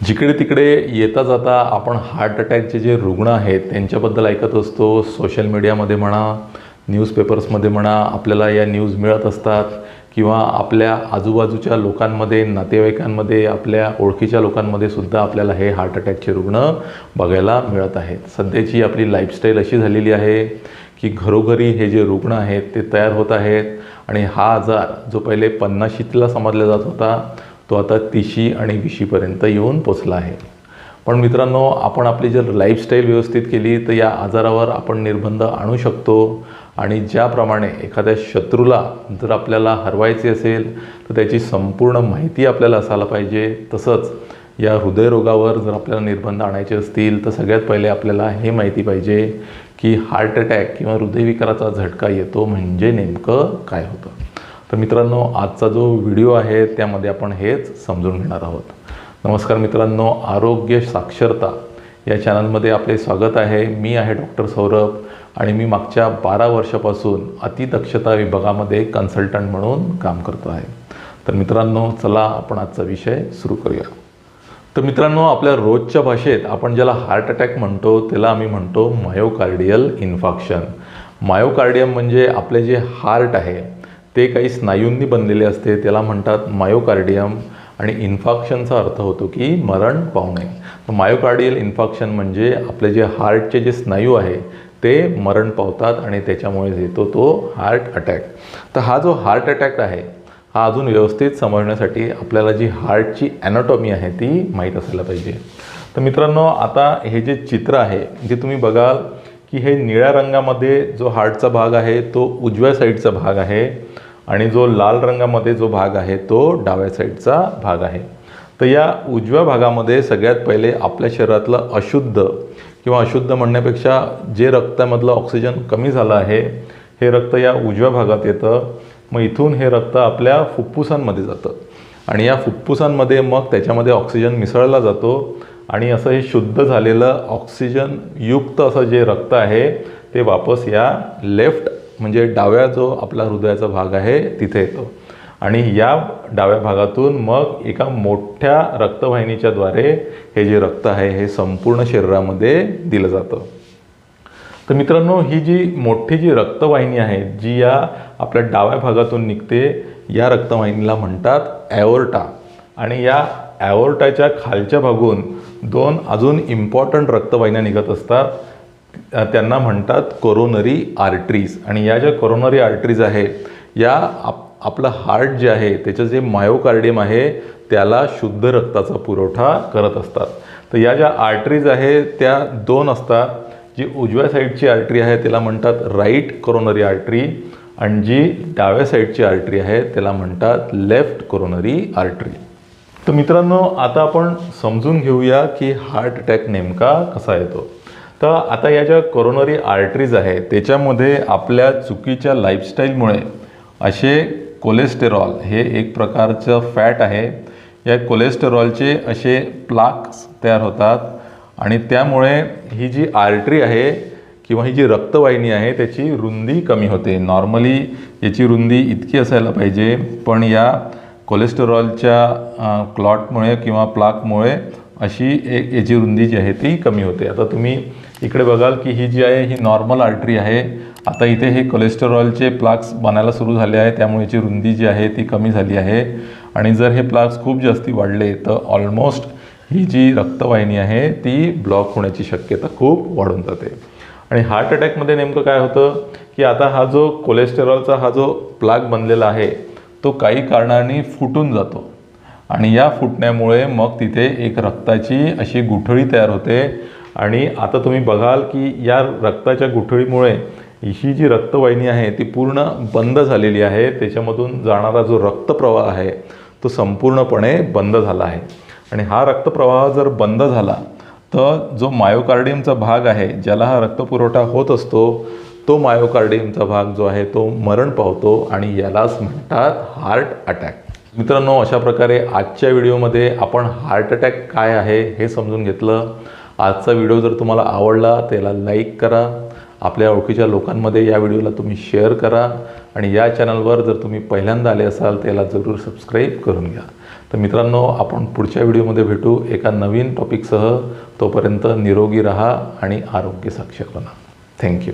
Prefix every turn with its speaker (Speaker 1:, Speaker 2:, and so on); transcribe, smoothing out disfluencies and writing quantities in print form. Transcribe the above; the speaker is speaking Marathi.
Speaker 1: जिकडे तिकडे येता जाता आपण हार्ट अटॅकचे जे रुग्ण आहेत त्यांच्याबद्दल ऐकत असतो. सोशल मीडियामध्ये म्हणा, न्यूजपेपर्समध्ये म्हणा, आपल्याला या न्यूज मिळत असतात किंवा आपल्या आजूबाजूच्या लोकांमध्ये, नातेवाईकांमध्ये, आपल्या ओळखीच्या लोकांमध्ये सुद्धा आपल्याला हे हार्ट अटॅकचे रुग्ण बघायला मिळत आहेत. सध्याची आपली लाईफस्टाईल अशी झालेली आहे की घरोघरी हे जे रुग्ण आहेत ते तयार होत आहेत आणि हा आजार जो पहिले 50शीतला समजला जात होता तो आता 30 आणि 20पर्यंत येऊन पोचला आहे. पण मित्रांनो, आपण आपली जर लाईफस्टाईल व्यवस्थित केली तर या आजारावर आपण निर्बंध आणू शकतो. आणि ज्याप्रमाणे एखाद्या शत्रूला जर आपल्याला हरवायचे असेल तर त्याची संपूर्ण माहिती आपल्याला असायला पाहिजे. तसंच या हृदयरोगावर जर आपल्याला निर्बंध आणायचे असतील तर सगळ्यात पहिले आपल्याला हे माहिती पाहिजे की हार्ट अटॅक किंवा हृदयविकाराचा झटका येतो म्हणजे नेमकं काय होतं. तर मित्रांनो, आजचा जो व्हिडिओ आहे त्यामध्ये आपण हेच समजून घेणार आहोत. नमस्कार मित्रांनो, आरोग्य साक्षरता या चॅनलमध्ये आपले स्वागत आहे. मी आहे डॉक्टर सौरभ आणि मी मागच्या 12 वर्षापासून अतिदक्षता विभागामध्ये कन्सल्टंट म्हणून काम करतो आहे. तर मित्रांनो, चला आपण आजचा विषय सुरू करूया. तर मित्रांनो, आपल्या रोजच्या भाषेत आपण ज्याला हार्ट अटॅक म्हणतो त्याला आम्ही म्हणतो मायोकार्डियल इन्फार्क्शन. मायोकार्डियम म्हणजे आपले जे हार्ट आहे ते काही स्नायूंनी बनलेले असते, त्याला म्हणतात मायोकार्डियम. आणि इन्फार्क्शनचा अर्थ होतो की मरण पावणे. तर मायोकार्डियल इन्फार्क्शन म्हणजे आपले जे हार्टचे जे स्नायू आहे ते मरण पावतात आणि त्याच्यामुळे येतो तो हार्ट अटॅक. तर हा जो हार्ट अटॅक आहे हा अजून व्यवस्थित समजण्यासाठी आपल्याला जी हार्टची ॲनाटॉमी आहे ती माहीत असायला पाहिजे. तर मित्रांनो, आता हे जे चित्र आहे जे तुम्ही बघाल की हे निळ्या रंगामध्ये जो हार्टचा भाग आहे तो उजव्या साईडचा भाग आहे आणि जो लाल रंगामध्ये जो भाग आहे तो डाव्या साईडचा भाग आहे. तर या उजव्या भागामध्ये सगळ्यात पहिले आपल्या शरीरातलं अशुद्ध किंवा अशुद्ध म्हणण्यापेक्षा जे रक्तामधलं ऑक्सिजन कमी झालं आहे हे रक्त या उजव्या भागात येतं. मग इथून हे रक्त आपल्या फुफ्फुसांमध्ये जातं आणि या फुफ्फुसांमध्ये मग त्याच्यामध्ये ऑक्सिजन मिसळला जातो आणि असं हे शुद्ध झालेलं ऑक्सिजनयुक्त असं जे रक्त आहे ते वापस या लेफ्ट म्हणजे डाव्या जो आपला हृदयाचा भाग आहे तिथे येतो. आणि या डाव्या भागातून मग एका मोठ्या रक्तवाहिनीच्या द्वारे हे जे रक्त आहे हे संपूर्ण शरीरामध्ये दिलं जातं. तर मित्रांनो, ही जी मोठी जी रक्तवाहिनी आहे जी या आपल्या डाव्या भागातून निघते या रक्तवाहिनीला म्हणतात ॲओर्टा. आणि या ॲओर्टाच्या खालच्या भागून 2 अजून इम्पॉर्टंट रक्तवाहिन्या निघत असतात, त्यांना म्हणतात कोरोनरी आर्टरीज. आणि या ज्या कोरोनरी आर्टरीज आहे या आपलं हार्ट जे आहे त्याचं जे मायोकार्डियम आहे त्याला शुद्ध रक्ताचा पुरवठा करत असतात. तर या ज्या आर्टरीज आहे त्या 2 असतात. जी उजव्या साईडची आर्टरी आहे त्याला म्हणतात राईट कोरोनरी आर्टरी आणि जी डाव्या साईडची आर्टरी आहे त्याला म्हणतात लेफ्ट कोरोनरी आर्टरी. तर मित्रांनो, आता आपण समजून घेऊया की हार्ट अटॅक नेमका कसा येतो. तर आता या ज्या कोरोनरी आर्टरीज आहे त्याच्यामध्ये आपल्या चुकीच्या लाईफस्टाईलमुळे असे कोलेस्टेरॉल हे एक प्रकारचं फॅट आहे, या कोलेस्टेरॉलचे असे प्लाक्स तयार होतात आणि त्यामुळे ही जी आर्टरी आहे किंवा ही जी रक्तवाहिनी आहे त्याची रुंदी कमी होते. नॉर्मली याची रुंदी इतकी असायला पाहिजे, पण या कोलेस्टेरॉलच्या क्लॉटमुळे किंवा प्लाकमुळे अशी याची रुंदी जी आहे ती कमी होते. आता तुम्ही इकडे बघाल की ही जी आहे ही नॉर्मल आर्टरी आहे. आता इथे हे कोलेस्टेरॉलचे प्लाक्स बनायला सुरू झाले आहे त्यामुळे याची रुंदी जी आहे ती कमी झाली आहे. आणि जर हे प्लाक्स खूप जास्ती वाढले तर ऑलमोस्ट ही जी रक्तवाहिनी आहे ती ब्लॉक होण्याची शक्यता खूप वाढून जाते. आणि हार्ट अटॅकमध्ये नेमकं काय होतं की आता हा जो कोलेस्टेरॉलचा हा जो प्लाक बनलेला आहे तो काही कारणाने फुटून जातो आणि या फुटण्यामुळे मग तिथे एक रक्ताची अशी गुठळी तयार होते. आणि आता तुम्ही बघाल की या रक्ताच्या गुठळीमुळे ही जी रक्तवाहिनी आहे ती पूर्ण बंद झालेली आहे. त्याच्यामधून जाणारा जो रक्तप्रवाह आहे तो संपूर्णपणे बंद झाला आहे. आणि हा रक्तप्रवाह जर बंद झाला तर जो मायोकार्डियमचा भाग आहे ज्याला हा रक्तपुरवठा होत असतो तो मायोकार्डियमचा भाग जो आहे तो मरण पावतो आणि यालाच म्हणतात हार्ट अटॅक. मित्रांनो, अशा प्रकारे आजच्या व्हिडिओमध्ये आपण हार्ट अटॅक काय आहे हे समजून घेतलं. आजचा व्हिडिओ जर तुम्हाला आवडला त्याला लाईक करा, आपल्या ओळखीच्या लोकांमध्ये या व्हिडिओला तुम्ही शेअर करा आणि या चॅनलवर जर तुम्ही पहिल्यांदा आले असाल त्याला जरूर सबस्क्राईब करून घ्या. तर मित्रांनो, आपण पुढच्या व्हिडिओमध्ये भेटू एका नवीन टॉपिकसह. तोपर्यंत निरोगी राहा आणि आरोग्य साक्षर बना. थँक्यू.